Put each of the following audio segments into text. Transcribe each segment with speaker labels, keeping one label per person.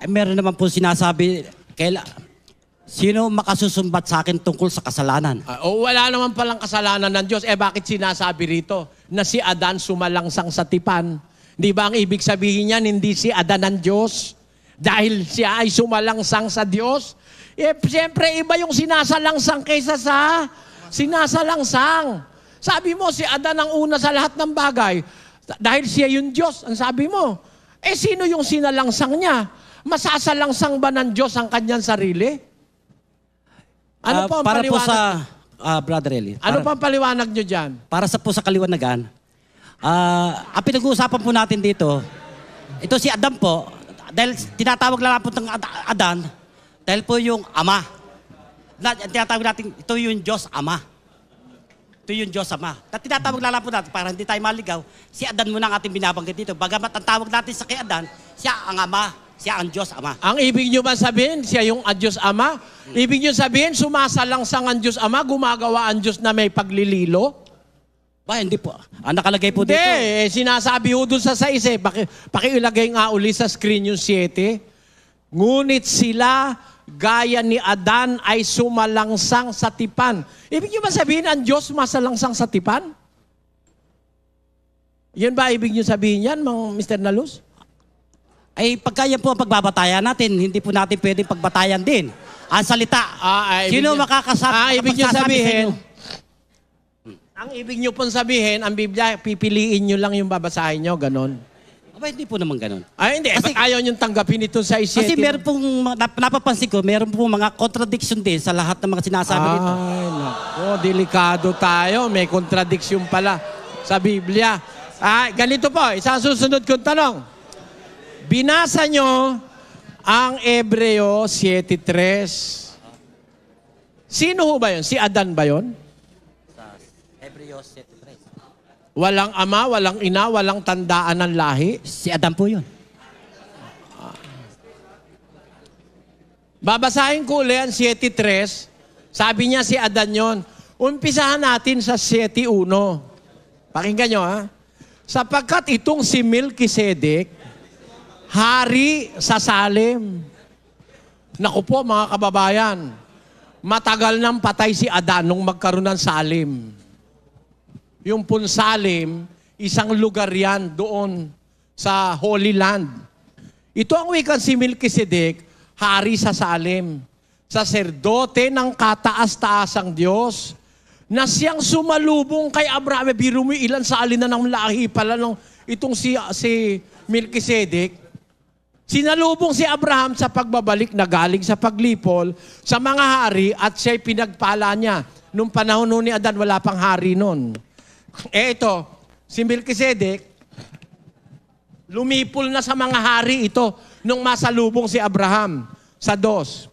Speaker 1: Meron naman po sinasabi, sino makasusumbat sa akin tungkol sa kasalanan?
Speaker 2: Wala naman palang kasalanan ng Diyos. Bakit sinasabi rito na si Adan sumalangsang sa tipan? Di ba ang ibig sabihin niyan, hindi si Adan ng Diyos? Dahil siya ay sumalangsang sa Diyos? Siyempre, iba yung sinasalangsang kaysa sa sinasalangsang. Sabi mo, si Adan ang una sa lahat ng bagay. Dahil siya yung Diyos, ang sabi mo. Sino yung sinalangsang niya? Masasalangsang ba ng Diyos ang kanyang sarili? Ano po ang
Speaker 1: para
Speaker 2: paliwanag?
Speaker 1: Po sa, Brother Eli.
Speaker 2: Ano pa ang paliwanag nyo dyan?
Speaker 1: Para sa kaliwanagan, ang pinag-uusapan po natin dito, ito si Adam po, dahil tinatawag lang po ng Adan, dahil po yung Ama. Tinatawag natin, ito yung Diyos Ama. Ito yung Diyos Ama. Tinatawag lang po natin, para hindi tayo maligaw, si Adan muna ang ating binabanggit dito. Bagamat ang tawag natin sa kay Adan, siya ang Ama. Siya ang Diyos Ama. Ang
Speaker 2: ibig nyo ba sabihin, siya yung Diyos Ama? Ibig nyo sabihin, sumasalangsang ang Diyos Ama, gumagawa ang Diyos na may paglililo?
Speaker 1: Hindi po. Ang nakalagay po dito.
Speaker 2: Hindi, sinasabi ho dun sa 6. Pakiilagay nga uli sa screen yung 7. Ngunit sila, gaya ni Adan, ay sumalangsang sa tipan. Ibig nyo ba sabihin, ang Diyos masalangsang sa tipan? Yan ba ibig nyo sabihin yan, Mr. Nalus?
Speaker 1: Pagka yan po ang pagbabatayan natin, hindi po natin pwedeng pagbatayan din. Ang salita, sino makakasabi?
Speaker 2: Ibig nyo sabihin, ang ibig nyo pong sabihin, ang Biblia, pipiliin nyo lang yung babasahin nyo, ganon.
Speaker 1: Hindi po naman ganon.
Speaker 2: Hindi. Kasi, ba't ayaw nyo tanggapin ito sa isip?
Speaker 1: Kasi meron pong, napapansin ko, meron pong mga contradiction din sa lahat ng mga sinasabi nito.
Speaker 2: Naku, delikado tayo. May contradiction pala sa Biblia. Ganito po, isang susunod kong tanong. Binasa nyo ang Hebreo 7:3. Sino ho ba yun? Si Adan ba yun?
Speaker 1: Sa Hebreo 7:3.
Speaker 2: Walang ama, walang ina, walang tandaan ng lahi?
Speaker 1: Si Adan po yun.
Speaker 2: Babasahin ko ulit ang 7:3. Sabi niya si Adan yun. Umpisahan natin sa 7:1. Pakinggan nyo Sapagkat itong si Melchizedek, hari sa Salem. Naku po mga kababayan, matagal nang patay si Adan nung magkaroon ng Salem. Yung pun Salem, isang lugar yan doon sa Holy Land. Ito ang wikan si Melchizedek, hari sa Salem. Saserdote ng kataas-taasang Diyos, na siyang sumalubong kay Abraham. Biro mo ilan sa alin na ng lahi pala nung itong si Melchizedek. Sinalubong si Abraham sa pagbabalik na galing sa paglipol sa mga hari at siya'y pinagpala niya. Nung panahon ni Adan, wala pang hari nun. Ito, si Melchizedek, lumipol na sa mga hari ito nung masalubong si Abraham sa 2.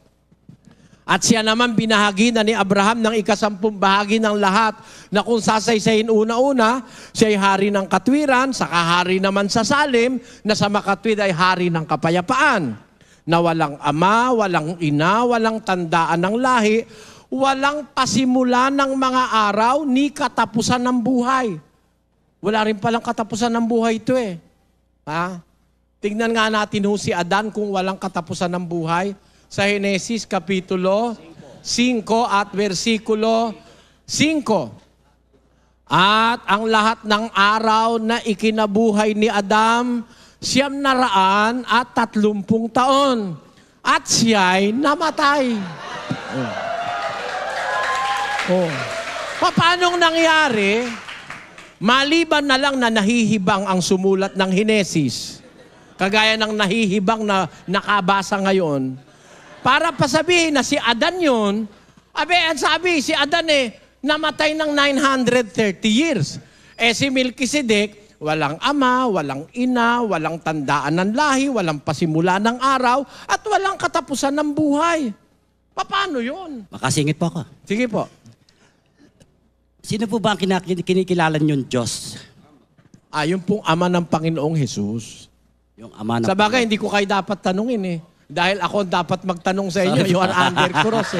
Speaker 2: At siya naman binahagi na ni Abraham ng 10 bahagi ng lahat na kung sasaysayin una-una, siya'y hari ng katwiran, saka hari naman sa Salem, na sa makatwid ay hari ng kapayapaan, na walang ama, walang ina, walang tandaan ng lahi, walang pasimula ng mga araw, ni katapusan ng buhay. Wala rin palang katapusan ng buhay ito Tingnan nga natin si Adan kung walang katapusan ng buhay. Sa Henesis Kapitulo 5 at versikulo 5. At ang lahat ng araw na ikinabuhay ni Adam, 930 taon. At siya'y namatay. Paanong nangyari? Maliban na lang na nahihibang ang sumulat ng Henesis, kagaya ng nahihibang na nakabasa ngayon, para pasabihin na si Adan yun, sabi, si Adan namatay ng 930 years. Si Melchizedek, walang ama, walang ina, walang tandaan ng lahi, walang pasimula ng araw, at walang katapusan ng buhay. Paano yun?
Speaker 1: Makasingit po ako.
Speaker 2: Sige po.
Speaker 1: Sino po ba ang kinikilala niyong Diyos?
Speaker 2: Yung pong ama ng Panginoong Jesus.
Speaker 1: Yung ama ng
Speaker 2: Sabagay, hindi ko kayo dapat tanungin Dahil ako dapat magtanong sa inyo, you are under cross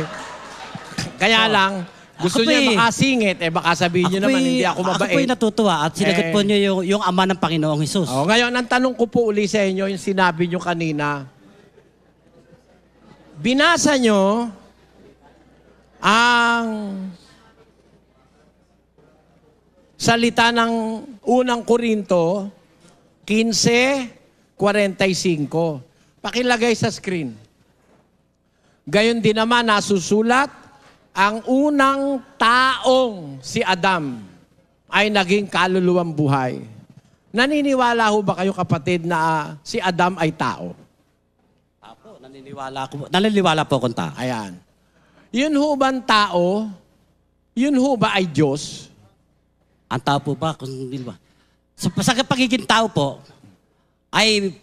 Speaker 2: Kaya lang, gusto niyo makasingit, baka sabihin niyo naman, hindi ako mabait.
Speaker 1: Ako po'y natutuwa at sinagot po niyo yung ama ng Panginoong Jesus.
Speaker 2: Ngayon, ang tanong ko po uli sa inyo, yung sinabi niyo kanina, binasa nyo ang salita ng unang Korinto 15:45. Pakilagay sa screen. Gayon din naman nasusulat, ang unang taong si Adam ay naging kaluluwang buhay. Naniniwala ho ba kayo, kapatid, na si Adam ay tao?
Speaker 1: Apo, naniniwala po akong tao.
Speaker 2: Ayan. Yun ho bang tao? Yun ho ba ay Diyos?
Speaker 1: Ang tao po ba? Kung hindi ba? Sa pagiging tao po, ay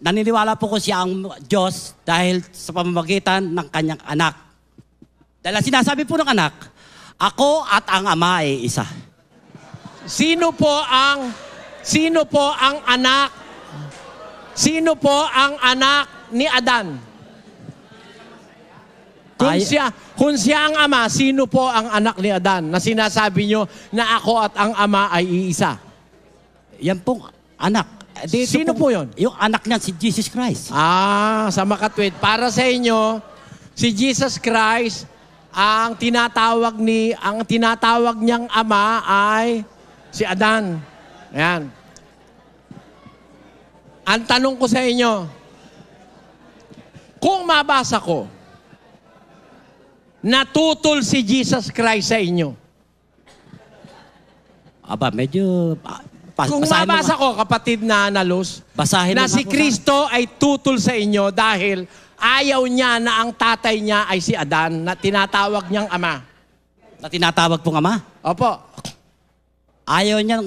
Speaker 1: naniniwala po ko siya ang Diyos dahil sa pamamagitan ng kanyang anak. Dahil ang sinasabi po ng anak, ako at ang Ama ay isa.
Speaker 2: Sino po ang anak? Sino po ang anak ni Adan? Kung siya ang Ama, sino po ang anak ni Adan na sinasabi nyo na ako at ang Ama ay iisa?
Speaker 1: Yan pong anak.
Speaker 2: Sino po yun?
Speaker 1: Yung anak niya, si Jesus Christ.
Speaker 2: Sa makatwid. Para sa inyo, si Jesus Christ, ang tinatawag niyang ama ay si Adan. Ayan. Ang tanong ko sa inyo, kung mabasa ko, natutol si Jesus Christ sa inyo.
Speaker 1: Aba, medyo...
Speaker 2: Kung mabasa ko, kapatid na analos,
Speaker 1: basahin
Speaker 2: na si Kristo ay tutol sa inyo dahil ayaw niya na ang tatay niya ay si Adan na tinatawag niyang ama.
Speaker 1: Na tinatawag pong ama?
Speaker 2: Opo.
Speaker 1: Ayaw niyang...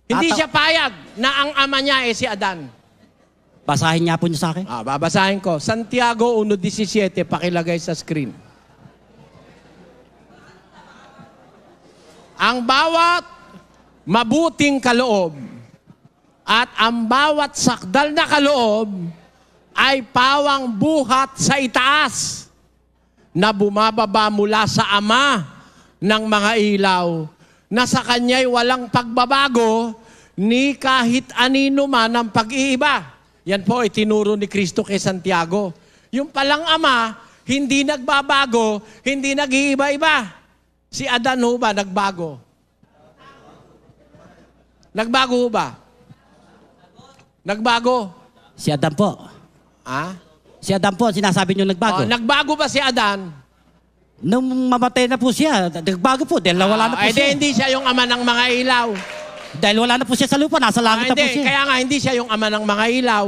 Speaker 2: Hindi siya payag na ang ama niya ay si Adan.
Speaker 1: Basahin niya po niyo sa akin?
Speaker 2: Babasahin ko. Santiago 1:17, pakilagay sa screen. Ang bawat mabuting kaloob at ang bawat sakdal na kaloob ay pawang buhat sa itaas na bumababa mula sa Ama ng mga ilaw na sa Kanya'y walang pagbabago ni kahit anino man ang pag-iiba. Yan po ay tinuro ni Kristo kay Santiago. Yung palang Ama, hindi nagbabago, hindi nag-iiba-iba. Si Adan ho ba nagbago? Nagbago ba? Nagbago?
Speaker 1: Si Adam po. Si Adam po, sinasabi niyo nagbago.
Speaker 2: Nagbago ba si Adan?
Speaker 1: Nung mamatay na po siya, nagbago po dahil wala na po siya.
Speaker 2: Hindi siya yung ama ng mga ilaw.
Speaker 1: Dahil wala na po siya sa lupa, nasa langit na po siya.
Speaker 2: Kaya nga, hindi siya yung ama ng mga ilaw.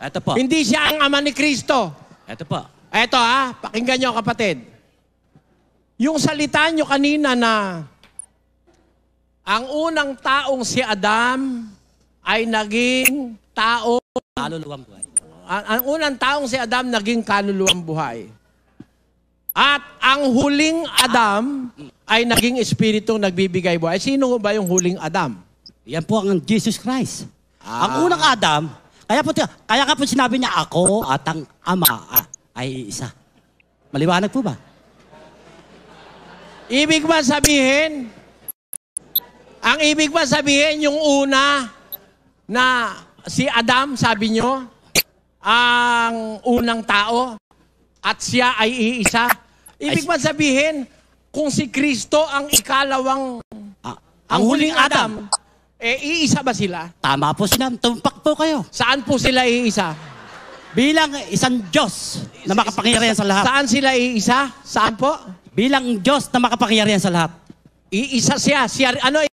Speaker 1: Ito po.
Speaker 2: Hindi siya ang ama ni Kristo.
Speaker 1: Ito po.
Speaker 2: Ito pakinggan nyo, kapatid. Yung salita nyo kanina na ang unang taong si Adam ay naging tao.
Speaker 1: Kaluluwang buhay.
Speaker 2: Ang unang taong si Adam naging kaluluwang buhay. At ang huling Adam ay naging espiritong nagbibigay buhay. Sino ba yung huling Adam?
Speaker 1: Yan po ang Jesus Christ. Ang unang Adam, kaya ka po sinabi niya, ako at ang Ama ay isa. Maliwanag po ba?
Speaker 2: Ibig ba sabihin, yung una na si Adam, sabi nyo, ang unang tao at siya ay iisa. Ibig ba sabihin, kung si Kristo ang ikalawang, ang huling Adam, iisa ba sila?
Speaker 1: Tama po sila. Tumpak po kayo.
Speaker 2: Saan po sila iisa?
Speaker 1: Bilang isang Diyos na makapangyarihan sa lahat.
Speaker 2: Saan sila iisa? Saan po?
Speaker 1: Bilang Diyos na makapangyarihan sa lahat.
Speaker 2: Iisa siya.
Speaker 1: Iisa.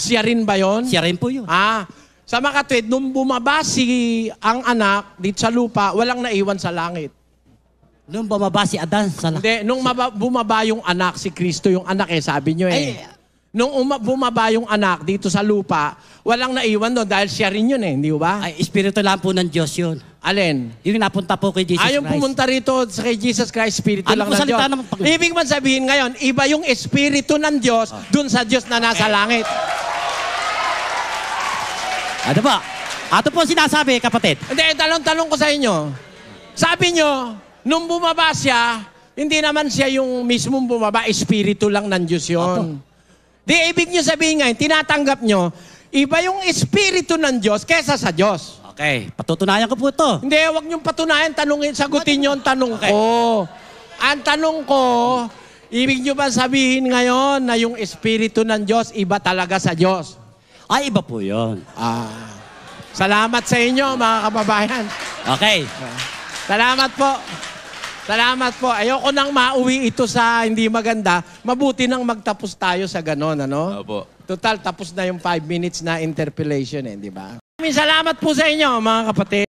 Speaker 2: Siya rin ba yon?
Speaker 1: Siya rin po yun.
Speaker 2: Sa makatwid, nung bumaba ang anak dito sa lupa, walang naiwan sa langit.
Speaker 1: Nung bumaba si Adan sa langit.
Speaker 2: Hindi, nung bumaba yung anak, si Kristo, yung anak sabi nyo Nung bumaba yung anak dito sa lupa, walang naiwan doon dahil siya rin yun hindi ba?
Speaker 1: Ay, espiritu lang po ng Diyos yun.
Speaker 2: Alin?
Speaker 1: Yung napunta po kay Jesus Christ.
Speaker 2: Yung pumunta rito sa kay Jesus Christ, espiritu lang ng Diyos. Ibig man sabihin ngayon, iba yung espiritu ng Diyos dun sa Diyos na nasa langit.
Speaker 1: Ano ba? Ato po sinasabi, kapatid.
Speaker 2: Hindi, tanong ko sa inyo. Sabi nyo, nung bumaba siya, Hindi naman siya yung mismong bumaba, espiritu lang ng Diyos yun. Di, ibig nyo sabihin ngayon, tinatanggap nyo, iba yung espiritu ng Diyos kesa sa Diyos.
Speaker 1: Okay, patutunayan ko po ito.
Speaker 2: Hindi, huwag niyong patunayan, sagutin nyo ang tanong ko. Ang tanong ko, ibig nyo ba sabihin ngayon na yung espiritu ng Diyos, iba talaga sa Diyos?
Speaker 1: Ay, iba po yun.
Speaker 2: Salamat sa inyo, mga kababayan.
Speaker 1: Okay.
Speaker 2: Salamat po. Salamat po. Ayoko nang mauwi ito sa hindi maganda. Mabuti nang magtapos tayo sa ganon, ano?
Speaker 3: Opo.
Speaker 2: Total, tapos na yung 5 minutes na interpellation, di ba? Salamat po sa inyo, mga kapatid.